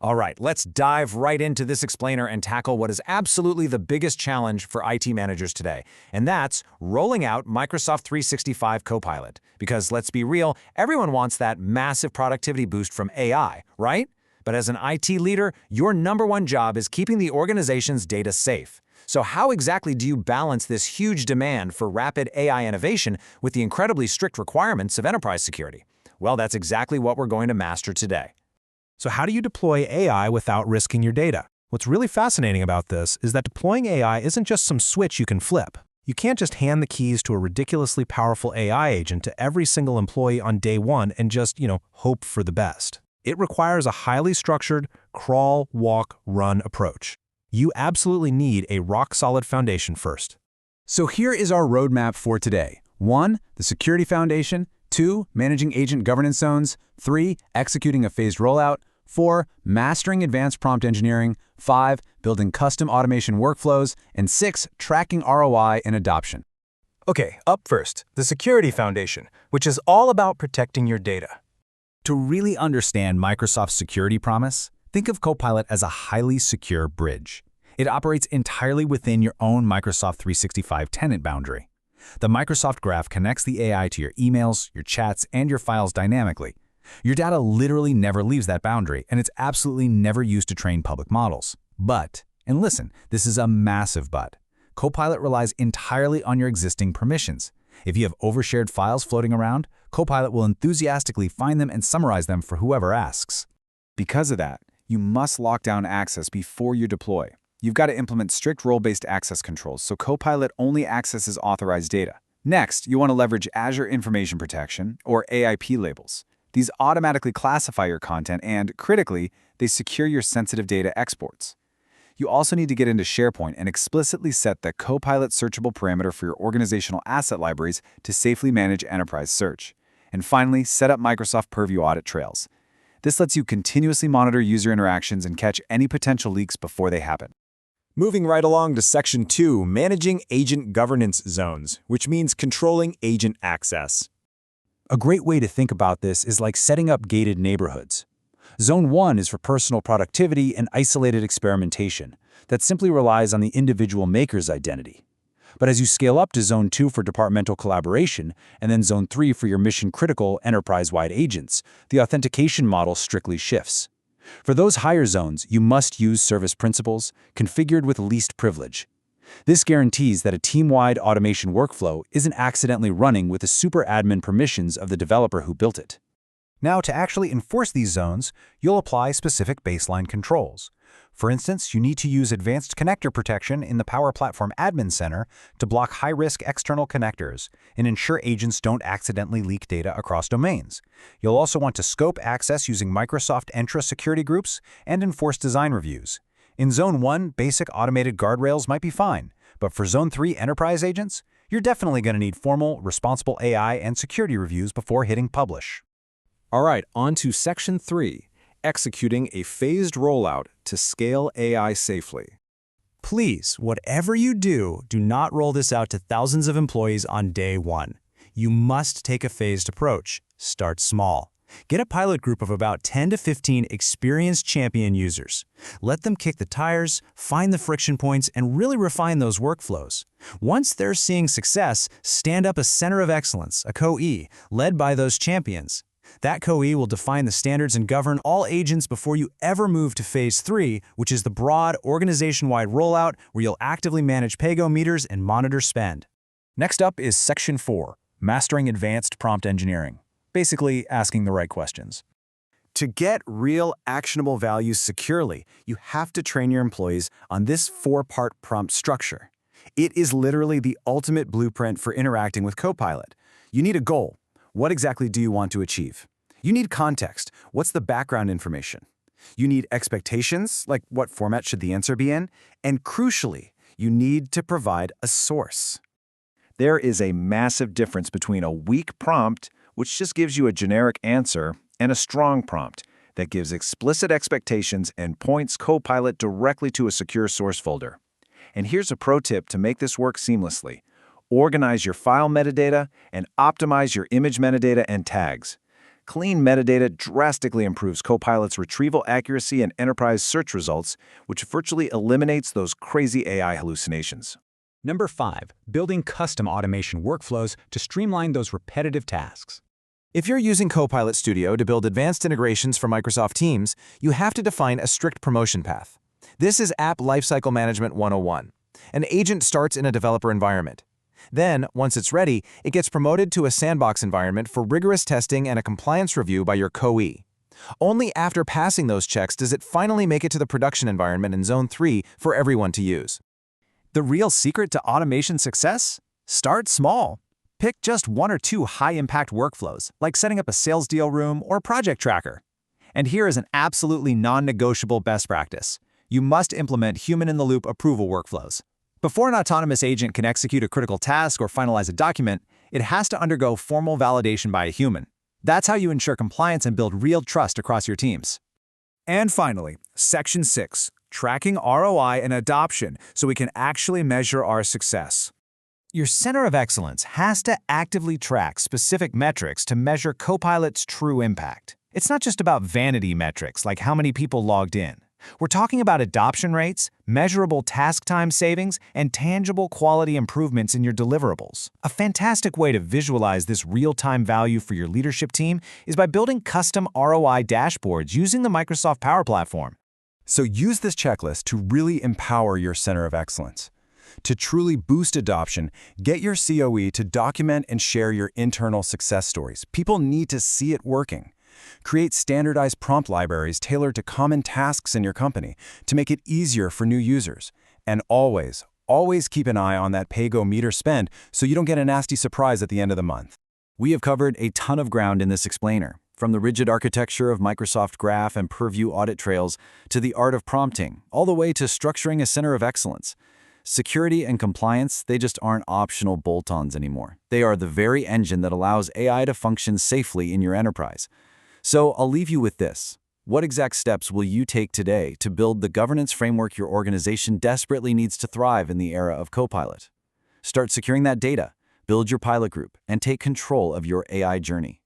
All right, let's dive right into this explainer and tackle what is absolutely the biggest challenge for IT managers today, and that's rolling out Microsoft 365 Copilot. Because let's be real, everyone wants that massive productivity boost from AI, right? But as an IT leader, your number one job is keeping the organization's data safe. So how exactly do you balance this huge demand for rapid AI innovation with the incredibly strict requirements of enterprise security? Well, that's exactly what we're going to master today. So how do you deploy AI without risking your data? What's really fascinating about this is that deploying AI isn't just some switch you can flip. You can't just hand the keys to a ridiculously powerful AI agent to every single employee on day one and just, hope for the best. It requires a highly structured crawl, walk, run approach. You absolutely need a rock-solid foundation first. So here is our roadmap for today. 1. The security foundation. 2. Managing agent governance zones. 3. Executing a phased rollout. 4. Mastering advanced prompt engineering. 5. Building custom automation workflows. And 6. Tracking ROI and adoption. Okay, up first, the security foundation, which is all about protecting your data. To really understand Microsoft's security promise, think of Copilot as a highly secure bridge. It operates entirely within your own Microsoft 365 tenant boundary. The Microsoft Graph connects the AI to your emails, your chats, and your files dynamically. Your data literally never leaves that boundary, and it's absolutely never used to train public models. But, and listen, this is a massive but, Copilot relies entirely on your existing permissions. If you have overshared files floating around, Copilot will enthusiastically find them and summarize them for whoever asks. Because of that, you must lock down access before you deploy. You've got to implement strict role-based access controls so Copilot only accesses authorized data. Next, you want to leverage Azure Information Protection, or AIP labels. These automatically classify your content and, critically, they secure your sensitive data exports. You also need to get into SharePoint and explicitly set the Copilot searchable parameter for your organizational asset libraries to safely manage enterprise search. And finally, set up Microsoft Purview audit trails. This lets you continuously monitor user interactions and catch any potential leaks before they happen. Moving right along to Section 2, Managing Agent Governance Zones, which means controlling agent access. A great way to think about this is like setting up gated neighborhoods. Zone 1 is for personal productivity and isolated experimentation that simply relies on the individual maker's identity. But as you scale up to Zone 2 for departmental collaboration, and then Zone 3 for your mission-critical enterprise-wide agents, the authentication model strictly shifts. For those higher zones, you must use service principals, configured with least privilege. This guarantees that a team-wide automation workflow isn't accidentally running with the super admin permissions of the developer who built it. Now, to actually enforce these zones, you'll apply specific baseline controls. For instance, you need to use advanced connector protection in the Power Platform Admin Center to block high-risk external connectors and ensure agents don't accidentally leak data across domains. You'll also want to scope access using Microsoft Entra security groups and enforce design reviews. In Zone 1, basic automated guardrails might be fine, but for Zone 3 enterprise agents, you're definitely going to need formal, responsible AI and security reviews before hitting publish. All right, on to Section 3, Executing a Phased Rollout to Scale AI Safely. Please, whatever you do, do not roll this out to thousands of employees on day one. You must take a phased approach. Start small. Get a pilot group of about 10 to 15 experienced champion users. Let them kick the tires, find the friction points, and really refine those workflows. Once they're seeing success, stand up a center of excellence, a COE, led by those champions. That COE will define the standards and govern all agents before you ever move to Phase 3, which is the broad, organization-wide rollout where you'll actively manage pay-go meters and monitor spend. Next up is Section 4, Mastering Advanced Prompt Engineering. Basically, asking the right questions. To get real, actionable value securely, you have to train your employees on this 4-part prompt structure. It is literally the ultimate blueprint for interacting with Copilot. You need a goal. What exactly do you want to achieve? You need context. What's the background information? You need expectations, like what format should the answer be in? And crucially, you need to provide a source. There is a massive difference between a weak prompt, which just gives you a generic answer, and a strong prompt that gives explicit expectations and points Copilot directly to a secure source folder. And here's a pro tip to make this work seamlessly. Organize your file metadata and optimize your image metadata and tags. Clean metadata drastically improves Copilot's retrieval accuracy and enterprise search results, which virtually eliminates those crazy AI hallucinations. Number 5. Building custom automation workflows to streamline those repetitive tasks. If you're using Copilot Studio to build advanced integrations for Microsoft Teams, you have to define a strict promotion path. This is App Lifecycle Management 101. An agent starts in a developer environment. Then, once it's ready, it gets promoted to a sandbox environment for rigorous testing and a compliance review by your COE. Only after passing those checks does it finally make it to the production environment in Zone 3 for everyone to use. The real secret to automation success? Start small. Pick just 1 or 2 high-impact workflows, like setting up a sales deal room or project tracker. And here is an absolutely non-negotiable best practice. You must implement human-in-the-loop approval workflows. Before an autonomous agent can execute a critical task or finalize a document, it has to undergo formal validation by a human. That's how you ensure compliance and build real trust across your teams. And finally, Section 6, tracking ROI and adoption so we can actually measure our success. Your Center of Excellence has to actively track specific metrics to measure Copilot's true impact. It's not just about vanity metrics like how many people logged in. We're talking about adoption rates, measurable task time savings, and tangible quality improvements in your deliverables. A fantastic way to visualize this real-time value for your leadership team is by building custom ROI dashboards using the Microsoft Power Platform. So use this checklist to really empower your Center of Excellence. To truly boost adoption, get your COE to document and share your internal success stories. People need to see it working. Create standardized prompt libraries tailored to common tasks in your company to make it easier for new users. And always keep an eye on that pay-go meter spend so you don't get a nasty surprise at the end of the month. We have covered a ton of ground in this explainer, from the rigid architecture of Microsoft Graph and Purview audit trails to the art of prompting, all the way to structuring a Center of Excellence. Security and compliance, they just aren't optional bolt-ons anymore. They are the very engine that allows AI to function safely in your enterprise. So I'll leave you with this. What exact steps will you take today to build the governance framework your organization desperately needs to thrive in the era of Copilot? Start securing that data, build your pilot group, and take control of your AI journey.